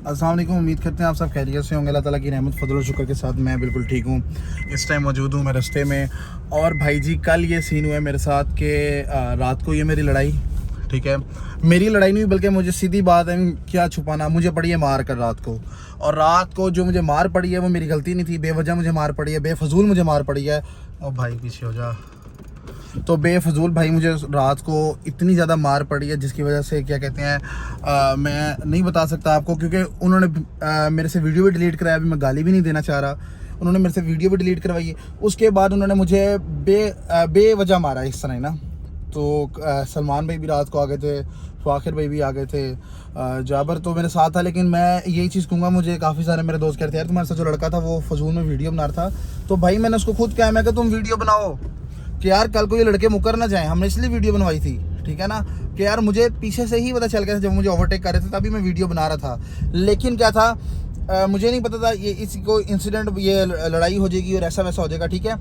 अस्सलाम वालेकुम। उम्मीद करते हैं आप सब खैरियत से होंगे। अल्लाह ताला की रहमत फजल और शुक्र के साथ मैं बिल्कुल ठीक हूँ। इस टाइम मौजूद हूँ मैं रास्ते में। और भाई जी कल ये सीन हुआ है मेरे साथ कि रात को ये मेरी लड़ाई, ठीक है, मेरी लड़ाई नहीं बल्कि मुझे सीधी बात है, क्या छुपाना, मुझे पड़ी है मार कर रात को। और रात को जो मुझे मार पड़ी है वो मेरी गलती नहीं थी, बेवजह मुझे मार पड़ी है, बेफजूल मुझे मार पड़ी है। और भाई पीछे हो जा। तो बेफजूल भाई मुझे रात को इतनी ज़्यादा मार पड़ी है जिसकी वजह से क्या कहते हैं मैं नहीं बता सकता आपको, क्योंकि उन्होंने मेरे से वीडियो भी डिलीट कराया। अभी मैं गाली भी नहीं देना चाह रहा, उन्होंने मेरे से वीडियो भी डिलीट करवाई है। उसके बाद उन्होंने मुझे बेवजह मारा इस तरह ही ना। तो सलमान भाई भी रात को आ गए थे, फाखिर भाई भी आ गए थे, जाबर तो मेरे साथ था। लेकिन मैं यही चीज़ कहूँगा, मुझे काफ़ी सारे मेरे दोस्त कहते हैं यार तुम्हारे साथ जो लड़का था वो फजूल में वीडियो बना रहा था। तो भाई मैंने उसको खुद कहा, मैं कि तुम वीडियो बनाओ कि यार कल को ये लड़के मुकर ना जाएं, हमने इसलिए वीडियो बनवाई थी, ठीक है ना। कि यार मुझे पीछे से ही पता चल गया था, जब मुझे ओवरटेक कर रहे थे तभी मैं वीडियो बना रहा था। लेकिन क्या था, मुझे नहीं पता था ये इसी को इंसिडेंट, ये लड़ाई हो जाएगी और ऐसा वैसा हो जाएगा, ठीक है।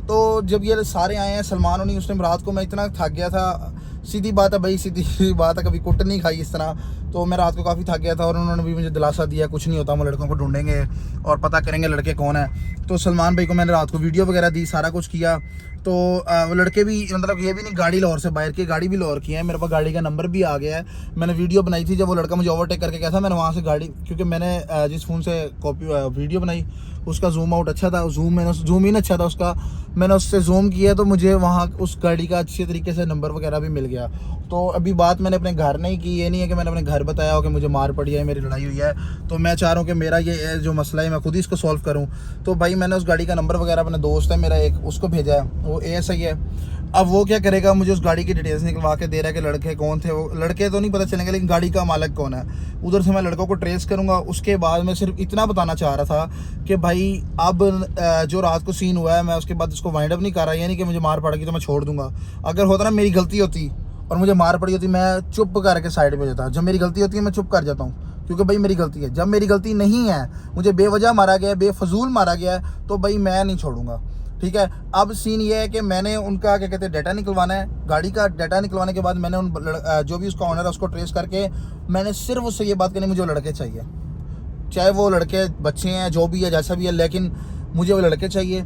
तो जब ये सारे आए हैं, सलमान और नहीं, उस टाइम रात को मैं इतना थक गया था, सीधी बात है भाई, सीधी बात है, कभी कुट नहीं खाई इस तरह। तो मैं रात को काफ़ी थक गया था और उन्होंने भी मुझे दिलासा दिया कुछ नहीं होता, हम लड़कों को ढूंढेंगे और पता करेंगे लड़के कौन है। तो सलमान भाई को मैंने रात को वीडियो वगैरह दी, सारा कुछ किया। तो वो लड़के भी, मतलब ये भी नहीं गाड़ी लाहौर से बाहर की, गाड़ी भी लाहौर की है, मेरे पास गाड़ी का नंबर भी आ गया है। मैंने वीडियो बनाई थी जब वो लड़का मुझे ओवरटेक करके गया था, मैंने वहाँ से गाड़ी, क्योंकि मैंने जिस फ़ोन से कॉपी वीडियो बनाई उसका जूम आउट अच्छा था, जूम इन अच्छा था उसका, मैंने उससे जूम किया तो मुझे वहाँ उस गाड़ी का अच्छे तरीके से नंबर वगैरह भी मिल गया। तो अभी बात मैंने अपने घर नहीं की, ये नहीं है कि मैंने अपने घर बताया हो कि मुझे मार पड़ी है, मेरी लड़ाई हुई है। तो मैं चाह रहा हूँ कि मेरा ये जो मसला है मैं खुद ही इसको सॉल्व करूँ। तो भाई मैंने उस गाड़ी का नंबर वगैरह, अपने दोस्त है मेरा एक, उसको भेजा है, वो ASI है। अब वो क्या करेगा, मुझे उस गाड़ी की डिटेल्स निकलवा के दे रहा है कि लड़के कौन थे। वो लड़के तो नहीं पता चलेंगे लेकिन गाड़ी का मालिक कौन है, उधर से मैं लड़कों को ट्रेस करूँगा। उसके बाद मैं सिर्फ इतना बताना चाह रहा था कि भाई अब जो रात को सीन हुआ है, मैं उसके बाद उसको वाइंड अप नहीं कर रहा, यानी कि मुझे मार पड़ेगी तो मैं छोड़ दूंगा। अगर होता ना मेरी गलती होती और मुझे मार पड़ी होती, मैं चुप करके साइड पे जाता। जब मेरी गलती होती है मैं चुप कर जाता हूँ, क्योंकि भाई मेरी गलती है। जब मेरी गलती नहीं है, मुझे बेवजह मारा गया है, बेफजूल मारा गया है, तो भाई मैं नहीं छोड़ूंगा, ठीक है। अब सीन ये है कि मैंने उनका क्या कहते हैं डाटा निकलवाना है, गाड़ी का डाटा निकलवाने के बाद मैंने जो भी उसका ऑनर है उसको ट्रेस करके मैंने सिर्फ उससे ये बात करनी, मुझे वो लड़के चाहिए, चाहे वो लड़के बच्चे हैं, जो भी है, जैसा भी है, लेकिन मुझे वो लड़के चाहिए।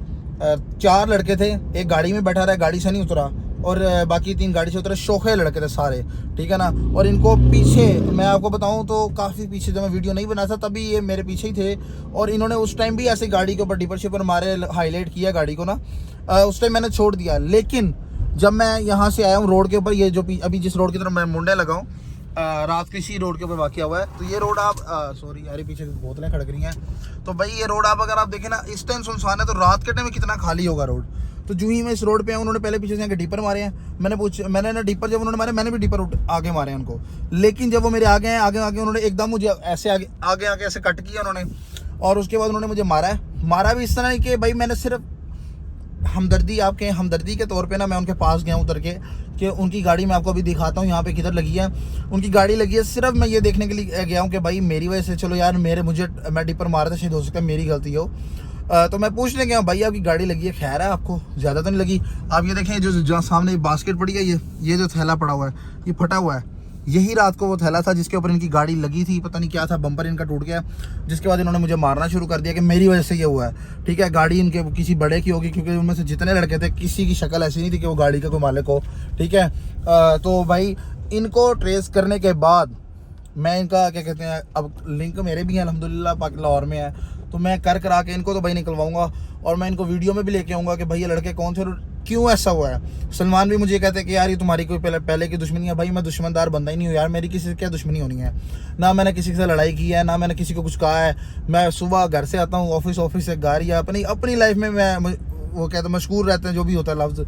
4 लड़के थे, एक गाड़ी में बैठा रहा, गाड़ी से नहीं उतरा, और बाकी 3 गाड़ी से उतरे, शोखे लड़के थे सारे, ठीक है ना। और इनको पीछे, मैं आपको बताऊं तो काफ़ी पीछे, जब मैं वीडियो नहीं बना था तभी ये मेरे पीछे ही थे। और इन्होंने उस टाइम भी ऐसे गाड़ी के ऊपर डिपर शिपर मारे, हाईलाइट किया गाड़ी को ना। उस टाइम मैंने छोड़ दिया, लेकिन जब मैं यहाँ से आया हूँ रोड के ऊपर, ये जो अभी जिस रोड की तरफ मैं मुंडे लगाऊँ, रात किसी रोड के ऊपर वाक़या हुआ है। तो ये रोड आप सॉरी यार, पीछे बोतलें खड़क रही हैं। तो भाई ये रोड आप अगर आप देखें ना, इस टाइम सुनसान है, तो रात के टाइम में कितना खाली होगा रोड। तो जो ही मैं इस रोड पे आया, उन्होंने पहले पीछे से डीपर मारे हैं। मैंने ना डीपर, जब उन्होंने मारे मैंने भी डीपर आगे मारे हैं उनको। लेकिन जब वो मेरे आगे हैं, आगे उन्होंने एकदम मुझे ऐसे आगे ऐसे कट किया उन्होंने, और उसके बाद उन्होंने मुझे मारा भी इस तरह नहीं कि भाई मैंने सिर्फ हमदर्दी के तौर पे ना मैं उनके पास गया उतर के, कि उनकी गाड़ी मैं आपको अभी दिखाता हूँ यहाँ पे किधर लगी है। उनकी गाड़ी लगी है, सिर्फ मैं ये देखने के लिए गया हूँ कि भाई मेरी वजह से, चलो यार मैं डिपर मारा था, शायद हो सकता है मेरी गलती हो। तो मैं पूछने गया, भाई आपकी गाड़ी लगी है, खैर है, आपको ज़्यादा तो नहीं लगी। आप ये देखें जो सामने बास्केट पड़ी है, ये जो थैला पड़ा हुआ है, ये फटा हुआ है, यही रात को वो थैला था जिसके ऊपर इनकी गाड़ी लगी थी। पता नहीं क्या था, बम्पर इनका टूट गया, जिसके बाद इन्होंने मुझे मारना शुरू कर दिया कि मेरी वजह से ये हुआ है, ठीक है। गाड़ी इनके किसी बड़े की होगी, क्योंकि उनमें से जितने लड़के थे किसी की शक्ल ऐसी नहीं थी कि वो गाड़ी का कोई मालिक हो, ठीक है। तो भाई इनको ट्रेस करने के बाद मैं इनका क्या कहते हैं, अब लिंक मेरे भी हैं अल्हम्दुलिल्लाह, लाहौर में है, तो मैं करा के इनको तो भाई निकलवाऊंगा। और मैं इनको वीडियो में भी लेके आऊँगा कि भाई ये लड़के कौन थे और क्यों ऐसा हुआ है। सलमान भी मुझे कहते हैं कि यार ये तुम्हारी कोई पहले की दुश्मनी है। भाई मैं दुश्मनदार बंदा ही नहीं हूँ यार, मेरी किसी से क्या दुश्मनी होनी है, ना मैंने किसी से लड़ाई की है, ना मैंने किसी को कुछ कहा है। मैं सुबह घर से आता हूँ, ऑफिस से घर, या अपनी लाइफ में मैं वो कहते हैं मशगूल रहते हैं, जो भी होता है लफ्ज़,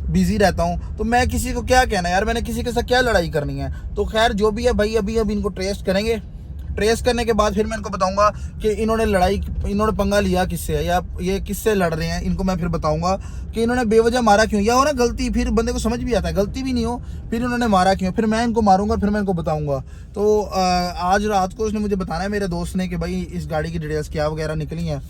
बिजी रहता हूँ। तो मैं किसी को क्या कहना यार, मैंने किसी के साथ क्या लड़ाई करनी है। तो खैर जो भी है भाई, अभी इनको ट्रेस करेंगे, ट्रेस करने के बाद फिर मैं इनको बताऊंगा कि इन्होंने पंगा लिया किससे है, या ये किससे लड़ रहे हैं। इनको मैं फिर बताऊंगा कि इन्होंने बेवजह मारा क्यों, या हो ना गलती, फिर बंदे को समझ भी आता है, गलती भी नहीं हो फिर इन्होंने मारा क्यों, फिर मैं इनको मारूंगा, फिर मैं इनको बताऊंगा। तो आज रात को उसने मुझे बताना है, मेरे दोस्त ने, कि भाई इस गाड़ी की डिटेल्स क्या वगैरह निकली हैं।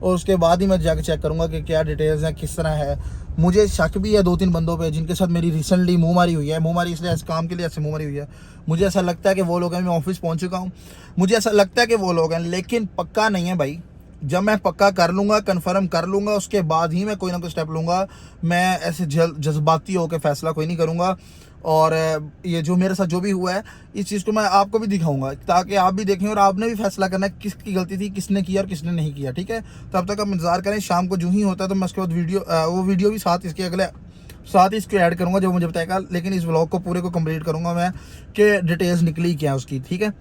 और उसके बाद ही मैं जाकर चेक करूँगा कि क्या डिटेल्स हैं, किस तरह है। मुझे शक भी है 2-3 बंदों पे जिनके साथ मेरी रिसेंटली मुँहमारी हुई है। मुँहमारी इसलिए ऐसे काम के लिए ऐसे मुँहमारी हुई है। मुझे ऐसा लगता है कि वो लोग हैं, मैं ऑफिस पहुँच चुका हूँ, मुझे ऐसा लगता है कि वो लोग हैं, लेकिन पक्का नहीं है भाई। जब मैं पक्का कर लूँगा, कन्फर्म कर लूँगा, उसके बाद ही मैं कोई ना कोई स्टेप लूँगा। मैं ऐसे जज्बाती होकर फैसला कोई नहीं करूँगा। और ये जो मेरे साथ जो भी हुआ है, इस चीज़ को मैं आपको भी दिखाऊंगा ताकि आप भी देखें और आपने भी फैसला करना है किसकी गलती थी, किसने किया और किसने नहीं किया। ठीक है, तब तक आप इंतज़ार करें। शाम को जो ही होता है तो मैं उसके बाद वो वीडियो भी साथ ही इसको ऐड करूँगा जो मुझे बताएगा। लेकिन इस व्लॉग को पूरे को कंप्लीट करूँगा मैं कि डिटेल्स निकली क्या उसकी। ठीक है।